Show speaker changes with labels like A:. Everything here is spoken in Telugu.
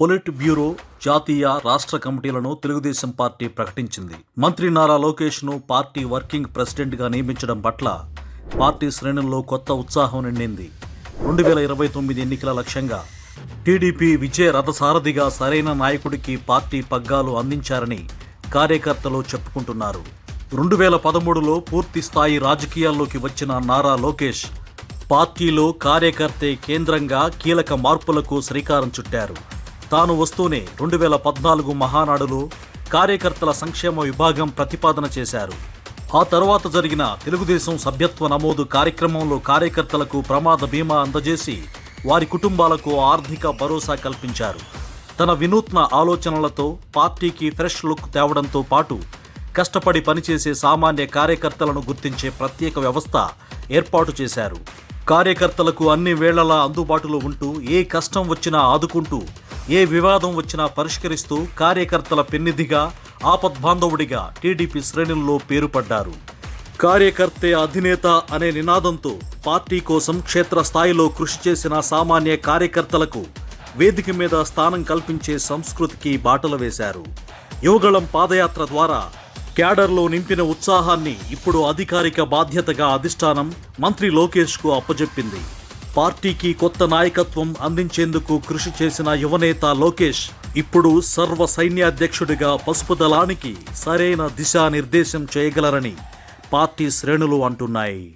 A: పొలిట్ బ్యూరో జాతీయ రాష్ట్ర కమిటీలను తెలుగుదేశం పార్టీ ప్రకటించింది. మంత్రి నారా లోకేష్ను పార్టీ వర్కింగ్ ప్రెసిడెంట్గా నియమించడం పట్ల పార్టీ శ్రేణుల్లో కొత్త ఉత్సాహం నిండింది. 2029 ఎన్నికల లక్ష్యంగా టీడీపీ విజయ రథసారథిగా సరైన నాయకుడికి పార్టీ పగ్గాలు అందించారని కార్యకర్తలు చెప్పుకుంటున్నారు. 2013లో పూర్తి స్థాయి రాజకీయాల్లోకి వచ్చిన నారా లోకేష్ పార్టీలో కార్యకర్తే కేంద్రంగా కీలక మార్పులకు శ్రీకారం చుట్టారు. తాను వస్తూనే 2014 మహానాడులో కార్యకర్తల సంక్షేమ విభాగం ప్రతిపాదన చేశారు. ఆ తర్వాత జరిగిన తెలుగుదేశం సభ్యత్వ నమోదు కార్యక్రమంలో కార్యకర్తలకు ప్రమాద బీమా అందజేసి వారి కుటుంబాలకు ఆర్థిక భరోసా కల్పించారు. తన వినూత్న ఆలోచనలతో పార్టీకి ఫ్రెష్ లుక్ తేవడంతో పాటు కష్టపడి పనిచేసే సామాన్య కార్యకర్తలను గుర్తించే ప్రత్యేక వ్యవస్థ ఏర్పాటు చేశారు. కార్యకర్తలకు అన్ని వేళలా అందుబాటులో ఉంటూ ఏ కష్టం వచ్చినా ఆదుకుంటూ ఏ వివాదం వచ్చినా పరిష్కరిస్తూ కార్యకర్తల పెన్నిధిగా ఆపద్బాంధవుడిగా టీడీపీ శ్రేణుల్లో పేరుపడ్డారు. కార్యకర్తే అధినేత అనే నినాదంతో పార్టీ కోసం క్షేత్రస్థాయిలో కృషి చేసిన సామాన్య కార్యకర్తలకు వేదిక మీద స్థానం కల్పించే సంస్కృతికి బాటలు వేశారు. యువగళం పాదయాత్ర ద్వారా క్యాడర్లో నింపిన ఉత్సాహాన్ని ఇప్పుడు అధికారిక బాధ్యతగా అధిష్టానం మంత్రి లోకేష్కు అప్పజెప్పింది. పార్టీకి కొత్త నాయకత్వం అందించేందుకు కృషి చేసిన యువనేత లోకేష్ ఇప్పుడు సర్వ సైన్యాధ్యక్షుడిగా పసుపు దళానికి సరైన దిశానిర్దేశం చేయగలరని పార్టీ శ్రేణులు అంటున్నాయి.